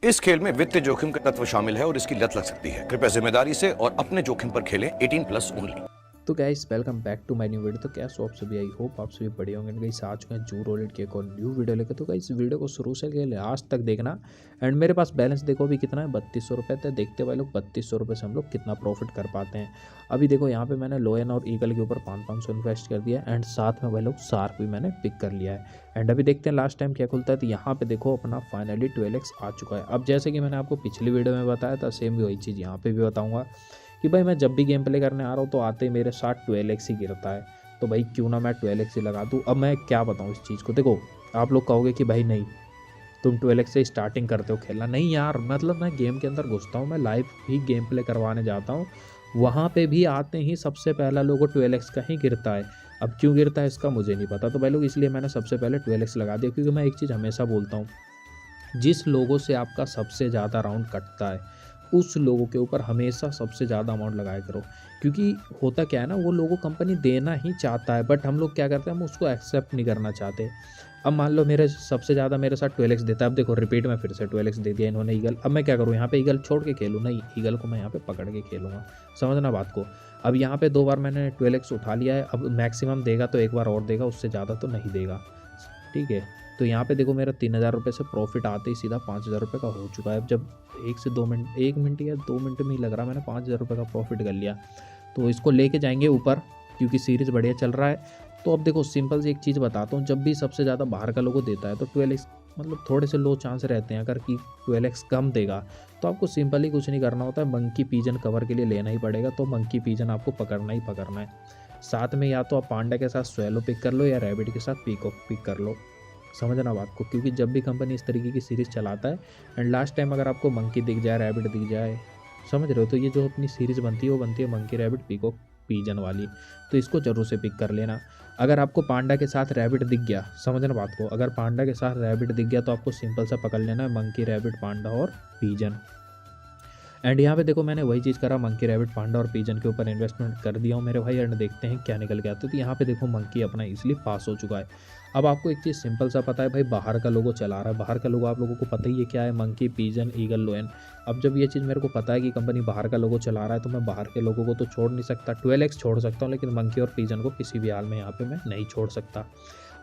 इस खेल में वित्तीय जोखिम का तत्व शामिल है और इसकी लत लग सकती है। कृपया जिम्मेदारी से और अपने जोखिम पर खेलें। 18+ ओनली। तो guys welcome back to my new video. तो कैसे हो आप सभी? आई होप आप सभी बढ़िया होंगे। गाइस आ चुके हैं जू रोलेट की एक और न्यू वीडियो लेकर। तो गाइस वीडियो को शुरू से लेकर लास्ट तक देखना। एंड मेरे पास बैलेंस देखो अभी कितना है, 3200 रुपये। तो देखते हुए लोग 3200 रुपये से हम लोग कितना प्रॉफिट कर पाते हैं। अभी देखो यहाँ पे मैंने लोयन और ईगल के ऊपर 500 इन्वेस्ट कर दिया एंड साथ में भाई लोग शार्क भी मैंने पिक कर लिया है। एंड अभी देखते हैं लास्ट टाइम क्या खुलता है। तो यहाँ पे देखो अपना फाइनली 12x आ चुका है। अब जैसे कि मैंने आपको पिछली वीडियो में बताया था, सेम भी वही चीज़ यहाँ पे भी बताऊँगा कि भाई मैं जब भी गेम प्ले करने आ रहा हूँ तो आते ही मेरे साथ 12x ही गिरता है। तो भाई क्यों ना मैं 12x ही लगा दूँ। अब मैं क्या बताऊँ इस चीज़ को। देखो आप लोग कहोगे कि भाई नहीं तुम 12x से स्टार्टिंग करते हो खेलना। नहीं यार, मतलब मैं गेम के अंदर घुसता हूँ, मैं लाइव भी गेम प्ले करवाने जाता हूँ, वहाँ पे भी आते ही सबसे पहला लोगो 12x का ही गिरता है। अब क्यों गिरता है इसका मुझे नहीं पता। तो भाई लोग इसलिए मैंने सबसे पहले 12x लगा दिया, क्योंकि मैं एक चीज़ हमेशा बोलता हूँ, जिस लोगों से आपका सबसे ज़्यादा राउंड कटता है उस लोगों के ऊपर हमेशा सबसे ज़्यादा अमाउंट लगाया करो। क्योंकि होता क्या है ना, वो लोगों कंपनी देना ही चाहता है, बट हम लोग क्या करते हैं, हम उसको एक्सेप्ट नहीं करना चाहते। अब मान लो मेरे सबसे ज़्यादा मेरे साथ 12x देता है। अब देखो रिपीट में फिर से 12x दे दिया इन्होंने ईगल। अब मैं क्या करूँ, यहाँ पे ईगल छोड़ के खेलूँ? नहीं, ईगल को मैं यहाँ पे पकड़ के खेलूँगा। समझना बात को। अब यहाँ पे 2 बार मैंने 12x उठा लिया है। अब मैक्सिमम देगा तो एक बार और देगा, उससे ज़्यादा तो नहीं देगा। ठीक है। तो यहाँ पे देखो मेरा 3000 रुपये से प्रॉफिट आते ही सीधा 5000 रुपये का हो चुका है। अब जब 1 से 2 मिनट, 1 मिनट या 2 मिनट में ही लग रहा, मैंने 5000 रुपये का प्रॉफिट कर लिया। तो इसको लेके जाएंगे ऊपर, क्योंकि सीरीज़ बढ़िया चल रहा है। तो अब देखो सिंपल सी एक चीज़ बताता हूँ, जब भी सबसे ज़्यादा बाहर का लोगो देता है तो 12x मतलब थोड़े से लो चांस रहते हैं। अगर कि 12x कम देगा तो आपको सिंपल ही कुछ नहीं करना होता है, मंकी पीजन कवर के लिए लेना ही पड़ेगा। तो मंकी पीजन आपको पकड़ना ही पकड़ना है। साथ में या तो आप पांडा के साथ स्वैलो पिक कर लो या रैबिट के साथ पीकॉक पिक कर लो। समझना बात को, क्योंकि जब भी कंपनी इस तरीके की सीरीज़ चलाता है एंड लास्ट टाइम अगर आपको मंकी दिख जाए, रैबिट दिख जाए, समझ रहे हो, तो ये जो अपनी सीरीज़ बनती है वो बनती है मंकी रैबिट पीकॉक पीजन वाली। तो इसको जरूर से पिक कर लेना। अगर आपको पांडा के साथ रैबिट दिख गया, समझना बात को, अगर पांडा के साथ रैबिट दिख गया तो आपको सिंपल सा पकड़ लेना है मंकी रैबिट पांडा और पीजन। एंड यहाँ पे देखो मैंने वही चीज़ करा, मंकी रैबिट पांडा और पीजन के ऊपर इन्वेस्टमेंट कर दिया हूँ मेरे भाई। एंड देखते हैं क्या निकल के आता है। तो यहाँ पे देखो मंकी अपना इसलिए पास हो चुका है। अब आपको एक चीज़ सिंपल सा पता है भाई, बाहर का लोगो चला रहा है। बाहर का लोगो आप लोगों को पता ही है क्या है, मंकी पीजन ईगल लोयन। अब जब ये चीज़ मेरे को पता है कि कंपनी बाहर का लोगो चला रहा है तो मैं बाहर के लोगों को तो छोड़ नहीं सकता। 12x छोड़ सकता हूँ, लेकिन मंकी और पीजन को किसी भी हाल में यहाँ पर मैं नहीं छोड़ सकता।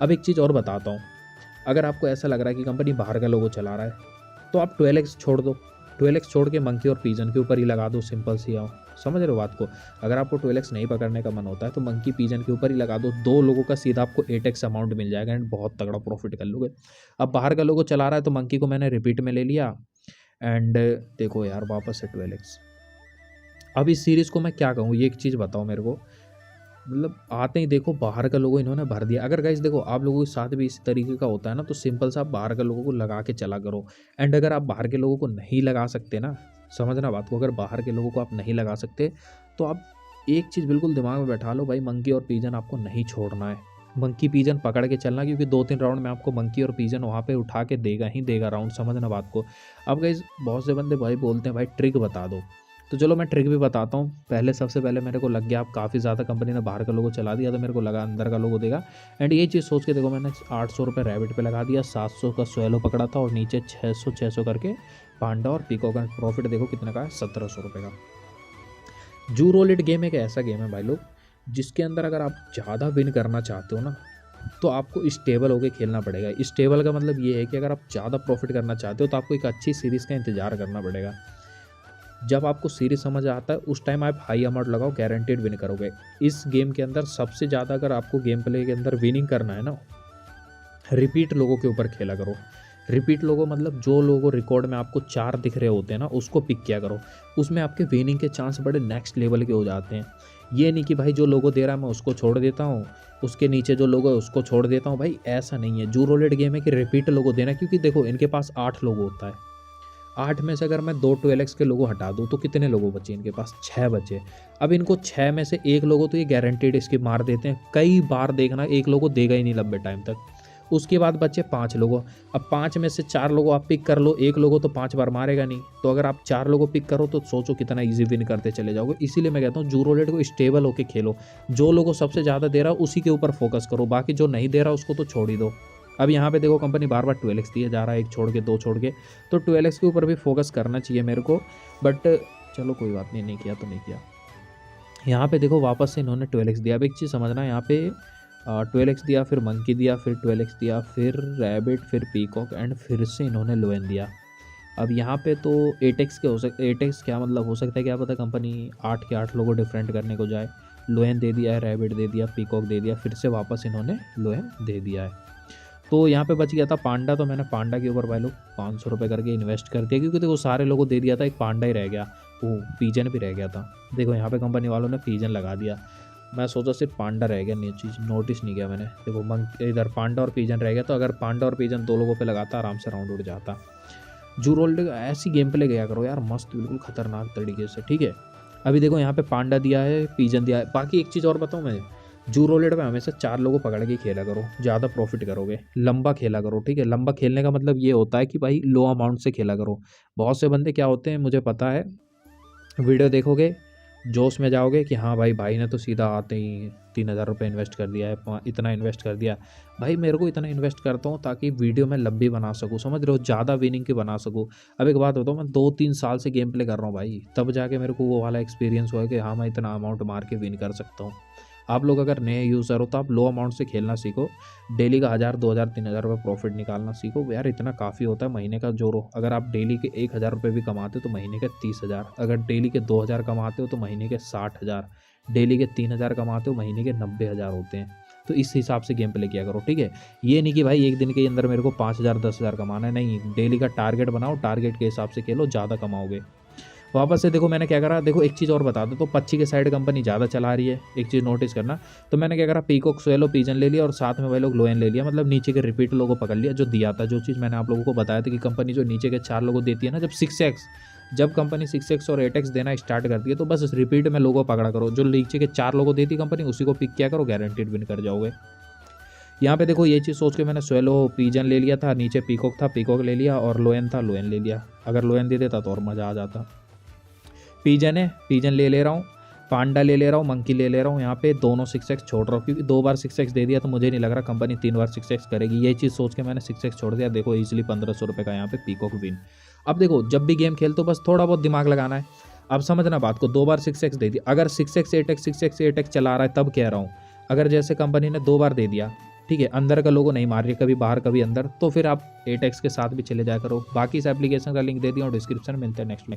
अब एक चीज़ और बताता हूँ, अगर आपको ऐसा लग रहा है कि कंपनी बाहर का लोगो चला रहा है तो आप 12x छोड़ दो। 12x छोड़ के मंकी और पीजन के ऊपर ही लगा दो, सिंपल सी आओ। समझ रहे हो बात को। अगर आपको 12x नहीं पकड़ने का मन होता है तो मंकी पीजन के ऊपर ही लगा दो। 2 लोगों का सीधा आपको 8x अमाउंट मिल जाएगा एंड बहुत तगड़ा प्रॉफिट कर लोगे। अब बाहर का लोगो चला रहा है तो मंकी को मैंने रिपीट में ले लिया एंड देखो यार वापस से 12x। अब इस सीरीज़ को मैं क्या कहूँ, ये एक चीज़ बताओ मेरे को। मतलब आते ही देखो बाहर का लोगो इन्होंने भर दिया। अगर गाइस देखो आप लोगों के साथ भी इसी तरीके का होता है ना, तो सिंपल सा आप बाहर के लोगों को लगा के चला करो। एंड अगर आप बाहर के लोगों को नहीं लगा सकते ना, समझना बात को, अगर बाहर के लोगों को आप नहीं लगा सकते तो आप एक चीज़ बिल्कुल दिमाग में बैठा लो भाई, मंकी और पीजन आपको नहीं छोड़ना है। मंकी पीजन पकड़ के चलना, क्योंकि 2-3 राउंड में आपको मंकी और पीजन वहाँ पे उठा के देगा ही देगा राउंड। समझना बात को। अब गाइस बहुत से बंदे भाई बोलते हैं भाई ट्रिक बता दो, तो चलो मैं ट्रिक भी बताता हूँ। पहले सबसे पहले मेरे को लग गया, अब काफ़ी ज़्यादा कंपनी ने बाहर का लोगो चला दिया तो मेरे को लगा अंदर का लोगो देगा। एंड ये चीज़ सोच के देखो मैंने 800 रुपये रैबिट पे लगा दिया, 700 का स्वैलो पकड़ा था और नीचे 600 करके पांडा और पीकॉक का प्रॉफिट देखो कितने का है, 1700 रुपये का। जू रोलेट गेम एक ऐसा गेम है भाई लोग, जिसके अंदर अगर आप ज़्यादा विन करना चाहते हो ना तो आपको स्टेबल होकर खेलना पड़ेगा। स्टेबल का मतलब ये है कि अगर आप ज़्यादा प्रॉफिट करना चाहते हो तो आपको एक अच्छी सीरीज़ का इंतज़ार करना पड़ेगा। जब आपको सीरीज समझ आता है उस टाइम आप हाई अमाउंट लगाओ, गारंटेड विन करोगे। इस गेम के अंदर सबसे ज़्यादा अगर आपको गेम प्ले के अंदर विनिंग करना है ना, रिपीट लोगों के ऊपर खेला करो। रिपीट लोगो मतलब जो लोगों रिकॉर्ड में आपको 4 दिख रहे होते हैं ना, उसको पिक किया करो। उसमें आपके विनिंग के चांस बड़े नेक्स्ट लेवल के हो जाते हैं। ये नहीं कि भाई जो लोगो दे रहा है मैं उसको छोड़ देता हूँ, उसके नीचे जो लोगो है उसको छोड़ देता हूँ। भाई ऐसा नहीं है। जू रोलेट गेम है कि रिपीट लोगो देना, क्योंकि देखो इनके पास 8 लोगो होता है। 8 में से अगर मैं 2 12x के लोगो हटा दूँ तो कितने लोगो बचे इनके पास? 6 बचे। अब इनको 6 में से 1 लोगो तो ये गारंटेड इसकी मार देते हैं। कई बार देखना 1 लोगो देगा ही नहीं लंबे टाइम तक। उसके बाद बचे 5 लोगो। अब 5 में से 4 लोगो आप पिक कर लो, 1 लोगो तो 5 बार मारेगा नहीं। तो अगर आप 4 लोगो पिक करो तो सोचो कितना ईजी विन करते चले जाओगे। इसीलिए मैं कहता हूँ जू रोलेट को स्टेबल होकर खेलो। जो लोगो सबसे ज़्यादा दे रहा है उसी के ऊपर फोकस करो, बाकी जो नहीं दे रहा उसको तो छोड़ ही दो। अब यहाँ पे देखो कंपनी बार बार 12x दिए जा रहा है, एक छोड़ के 2 छोड़ के, तो 12x के ऊपर भी फोकस करना चाहिए मेरे को, बट चलो कोई बात नहीं, नहीं किया तो नहीं किया। यहाँ पे देखो वापस से इन्होंने 12x दिया। अब एक चीज़ समझना, यहाँ पे 12x दिया, फिर मंकी दिया, फिर 12x दिया, फिर रैबिट, फिर पीकॉक एंड फिर से इन्होंने लोएन दिया। अब यहाँ पे तो 8x के हो सकते, 8x क्या मतलब हो सकता है, क्या पता कंपनी 8 के 8 लोगों डिफरेंट करने को जाए। लोएन दे दिया है, रैबिट दे दिया, पीकॉक दे दिया, फिर से वापस इन्होंने लोएन दे दिया है। तो यहाँ पे बच गया था पांडा, तो मैंने पांडा के ऊपर भाई लोग 500 रुपये करके इन्वेस्ट कर दिया, क्योंकि देखो सारे लोगों दे दिया था, एक पांडा ही रह गया, वो पीजन भी रह गया था। देखो यहाँ पे कंपनी वालों ने पीजन लगा दिया, मैं सोचा सिर्फ पांडा रह गया, नहीं चीज़ नोटिस नहीं किया मैंने। देखो इधर पांडा और पीजन रह गया, तो अगर पांडा और पीजन 2 लोगों पे लगाता आराम से राउंड उड़ जाता। जू रोल्ड ऐसी गेम प्ले गया करो यार, मस्त बिल्कुल खतरनाक तरीके से, ठीक है। अभी देखो यहाँ पे पांडा दिया है, पीजन दिया है। बाकी एक चीज़ और बताऊँ मैं, जू रोलेट में हमेशा 4 लोगों पकड़ के खेला करो, ज़्यादा प्रॉफिट करोगे। लंबा खेला करो, ठीक है। लंबा खेलने का मतलब ये होता है कि भाई लो अमाउंट से खेला करो। बहुत से बंदे क्या होते हैं मुझे पता है, वीडियो देखोगे जोश में जाओगे कि हाँ भाई ने तो सीधा आते ही 3000 रुपये इन्वेस्ट कर दिया है, इतना इन्वेस्ट कर दिया। भाई मेरे को इतना इन्वेस्ट करता हूँ ताकि वीडियो में लंबी बना सकूँ, समझ रहे हो, ज़्यादा विनिंग की बना सकूँ। अब एक बात बताऊँ, मैं 2-3 साल से गेम प्ले कर रहा हूँ भाई, तब जाके मेरे को वो वाला एक्सपीरियंस हुआ कि हाँ मैं इतना अमाउंट मार के विन कर सकता हूँ। आप लोग अगर नए यूज़र हो तो आप लो अमाउंट से खेलना सीखो, डेली का 1000, 2000, 3000 रुपये प्रॉफिट निकालना सीखो यार, इतना काफ़ी होता है। महीने का जोड़ो, अगर आप डेली के 1000 रुपये भी कमाते हो तो महीने के 30,000, अगर डेली के 2000 कमाते हो तो महीने के 60,000, डेली के 3000 कमाते हो महीने के 90,000 होते हैं। तो इस हिसाब से गेम प्ले किया करो, ठीक है। ये नहीं कि भाई एक दिन के अंदर मेरे को 5000, 10,000 कमाना है, नहीं, डेली का टारगेट बनाओ, टारगेट के हिसाब से खेलो, ज़्यादा कमाओगे। वापस से देखो मैंने क्या करा, देखो एक चीज़ और बता दो, तो पच्ची के साइड कंपनी ज़्यादा चला रही है, एक चीज़ नोटिस करना। तो मैंने क्या करा, पीकॉक, स्वेलो, पीजन ले लिया और साथ में भाई लोग लोएन ले लिया, मतलब नीचे के रिपीट लोगों को पकड़ लिया जो दिया था। जो चीज़ मैंने आप लोगों को बताया था कि कंपनी जो नीचे के 4 लोगों देती है ना, जब कंपनी 6x और 8x देना स्टार्ट करती है तो बस इस रिपीट में लोगों पकड़ा करो, जो नीचे के 4 लोगों देती कंपनी उसी को पिक किया करो, गारंटीड विन कर जाओगे। यहाँ पे देखो ये चीज़ सोच के मैंने स्वेलो, पीजन ले लिया था, नीचे पीकॉक था, पीकॉक ले लिया, और लोएन था, लोएन ले लिया। अगर लोएन दे देता तो और मज़ा आ जाता। पीजन है, पीजन ले रहा हूँ, पांडा ले रहा हूँ, मंकी ले रहा हूँ। यहाँ पे दोनों 6x छोड़ रहा हूँ, क्योंकि 2 बार 6x दे दिया तो मुझे नहीं लग रहा कंपनी 3 बार 6x करेगी। ये चीज़ सोच के मैंने 6x छोड़ दिया। देखो इजीली 1500 रुपये का यहाँ पे पीकॉक विन। अब देखो जब भी गेम खेलते हो बस थोड़ा बहुत दिमाग लगाना है। अब समझना बात को, 2 बार 6x दे दिया, अगर 6x 8x चला रहा है तब कह रहा हूँ। अगर जैसे कंपनी ने 2 बार दे दिया, ठीक है, अंदर का लोगो नहीं मार रही, कभी बाहर कभी अंदर, तो फिर आप 8x के साथ भी चले जाया करो। बाकी इस एप्लीकेशन का लिंक दे दिया और डिस्क्रिप्शन में। मिलते हैं नेक्स्ट